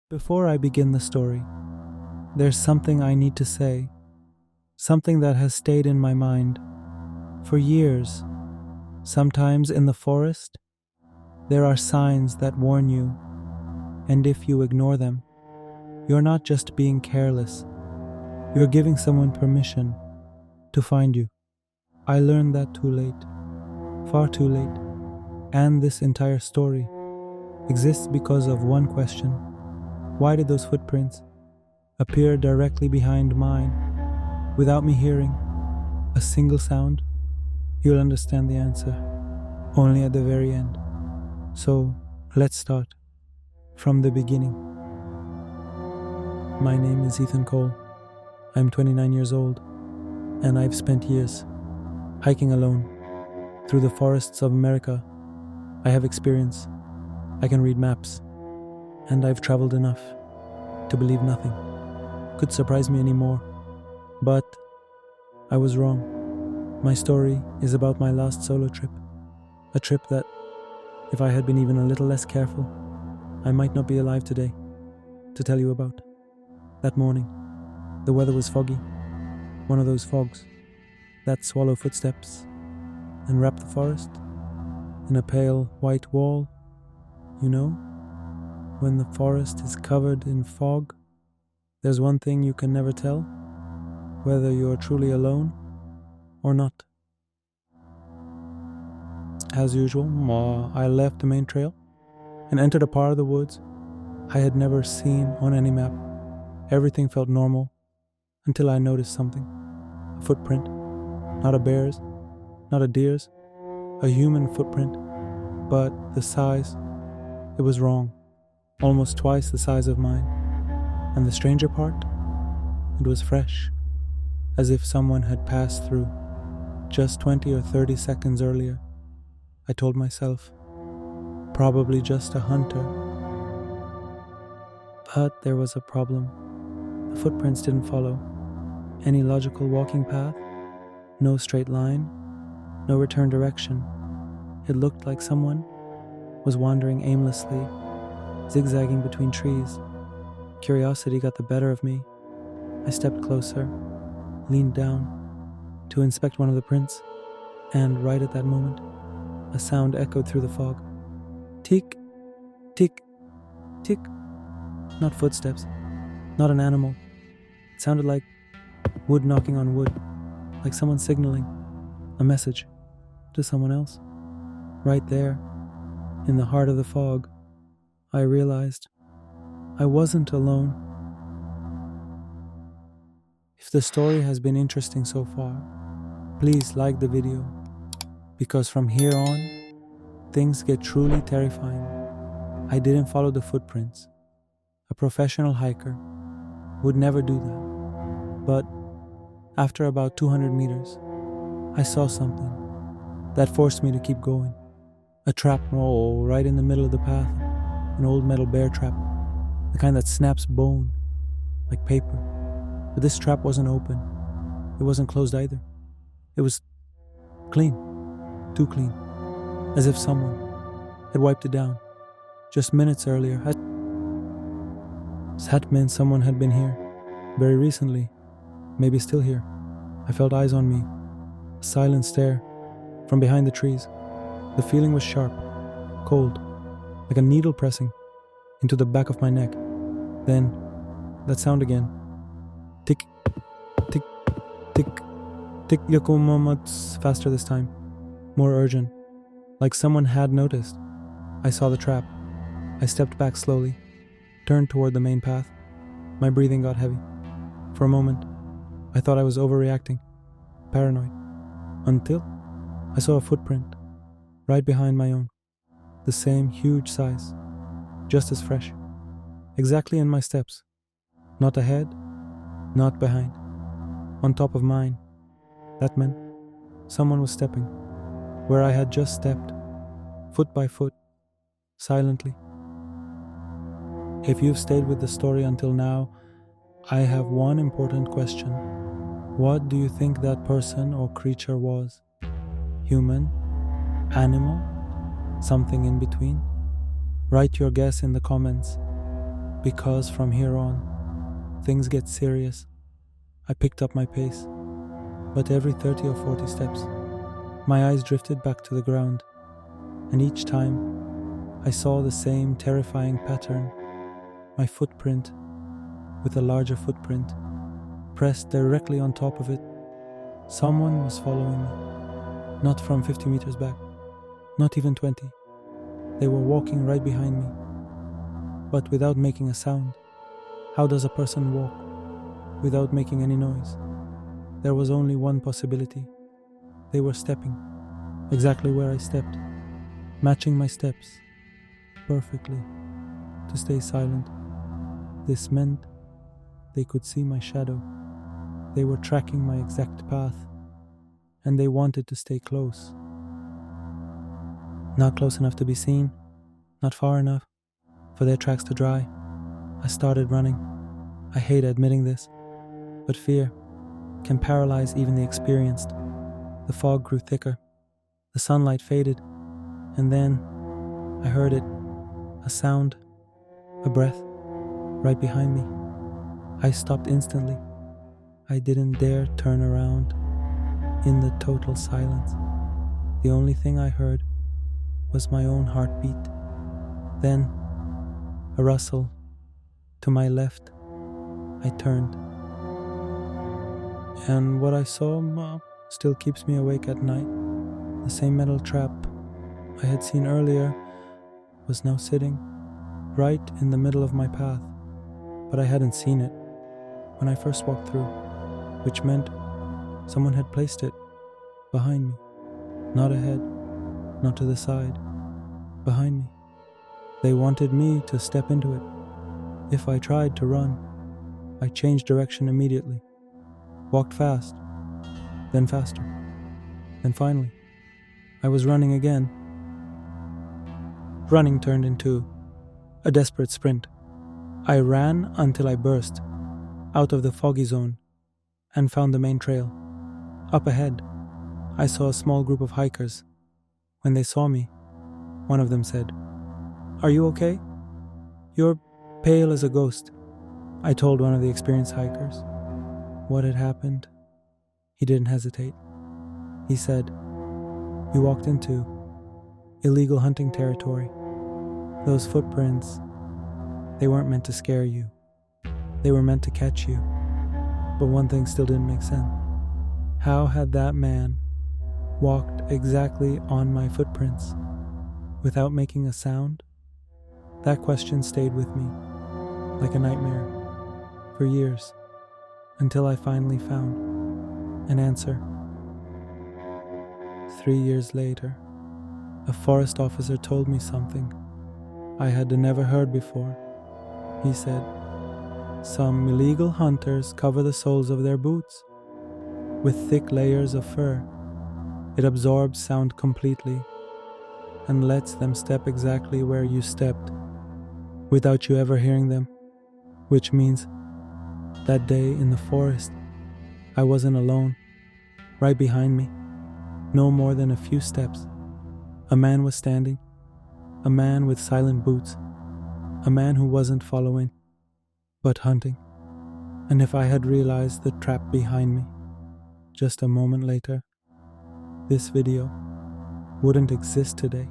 Before I begin the story, there's something I need to say, something that has stayed in my mind for years. Sometimes in the forest, there are signs that warn you, and if you ignore them, you're not just being careless, you're giving someone permission to find you. I learned that too late, far too late, and this entire story exists because of one question. Why did those footprints appear directly behind mine without me hearing a single sound? You'll understand the answer only at the very end. So let's start from the beginning. My name is Ethan Cole. I'm 29 years old, and I've spent years hiking alone through the forests of America. I have experience. I can read maps, and I've traveled enough to believe nothing could surprise me anymore. But I was wrong. My story is about my last solo trip, a trip that, if I had been even a little less careful, I might not be alive today to tell you about. That morning, the weather was foggy, one of those fogs that swallow footsteps and wrap the forest in a pale white wall. You know, when the forest is covered in fog, there's one thing you can never tell, whether you're truly alone or not. As usual, I left the main trail and entered a part of the woods I had never seen on any map. Everything felt normal until I noticed something. A footprint, not a bear's, not a deer's, a human footprint, but the size, it was wrong, almost twice the size of mine. And the stranger part, it was fresh, as if someone had passed through just 20 or 30 seconds earlier. I told myself, probably just a hunter. But there was a problem. The footprints didn't follow any logical walking path, no straight line, no return direction. It looked like someone was wandering aimlessly, zigzagging between trees. Curiosity got the better of me. I stepped closer, leaned down to inspect one of the prints, and right at that moment, a sound echoed through the fog. Tick, tick, tick. Not footsteps, not an animal. It sounded like wood knocking on wood, like someone signaling a message to someone else. Right there, in the heart of the fog, I realized I wasn't alone. If the story has been interesting so far, please like the video, because from here on, things get truly terrifying. I didn't follow the footprints. A professional hiker would never do that. But after about 200 meters, I saw something that forced me to keep going. A trap right in the middle of the path, an old metal bear trap, the kind that snaps bone like paper. But this trap wasn't open. It wasn't closed either. It was clean, too clean, as if someone had wiped it down just minutes earlier. That meant someone had been here very recently, maybe still here. I felt eyes on me, a silent stare from behind the trees. The feeling was sharp, cold, like a needle pressing into the back of my neck. Then, that sound again. Tick, tick, tick, tick, yokomomats, faster this time, more urgent, like someone had noticed. I saw the trap. I stepped back slowly, turned toward the main path. My breathing got heavy. For a moment, I thought I was overreacting, paranoid, until I saw a footprint right behind my own. The same huge size, just as fresh, exactly in my steps. Not ahead, not behind, on top of mine. That meant someone was stepping where I had just stepped, foot by foot, silently. If you've stayed with the story until now, I have one important question. What do you think that person or creature was? Human? Animal? Something in between? Write your guess in the comments. because from here on, things get serious. I picked up my pace, but every 30 or 40 steps, my eyes drifted back to the ground, and each time I saw the same terrifying pattern, my footprint with a larger footprint pressed directly on top of it. Someone was following me, not from 50 meters back, not even 20. They were walking right behind me, but without making a sound. How does a person walk without making any noise? There was only one possibility. They were stepping, exactly where I stepped, matching my steps perfectly to stay silent. This meant they could see my shadow. They were tracking my exact path, and they wanted to stay close. Not close enough to be seen, not far enough for their tracks to dry. I started running. I hate admitting this, but fear can paralyze even the experienced. The fog grew thicker. The sunlight faded, and then I heard it, a sound, a breath, right behind me. I stopped instantly. I didn't dare turn around. In the total silence, the only thing I heard was my own heartbeat. Then, a rustle. To my left, I turned. And what I saw still keeps me awake at night. The same metal trap I had seen earlier was now sitting right in the middle of my path, but I hadn't seen it when I first walked through, which meant someone had placed it behind me, not ahead, not to the side, behind me. They wanted me to step into it. If I tried to run, I changed direction immediately, walked fast, then faster, then finally, I was running again. Running turned into a desperate sprint. I ran until I burst out of the foggy zone and found the main trail. Up ahead, I saw a small group of hikers. When they saw me, one of them said, "Are you okay? You're pale as a ghost." I told one of the experienced hikers what had happened. He didn't hesitate. He said, "You walked into illegal hunting territory. Those footprints, they weren't meant to scare you. They were meant to catch you." But one thing still didn't make sense. How had that man walked exactly on my footprints without making a sound? That question stayed with me like a nightmare for years, until I finally found an answer. 3 years later, a forest officer told me something I had never heard before. He said, "Some illegal hunters cover the soles of their boots with thick layers of fur. It absorbs sound completely and lets them step exactly where you stepped without you ever hearing them." Which means that day in the forest, I wasn't alone. Right behind me, no more than a few steps, a man was standing, a man with silent boots, a man who wasn't following, but hunting. And if I had realized the trap behind me just a moment later, this video wouldn't exist today.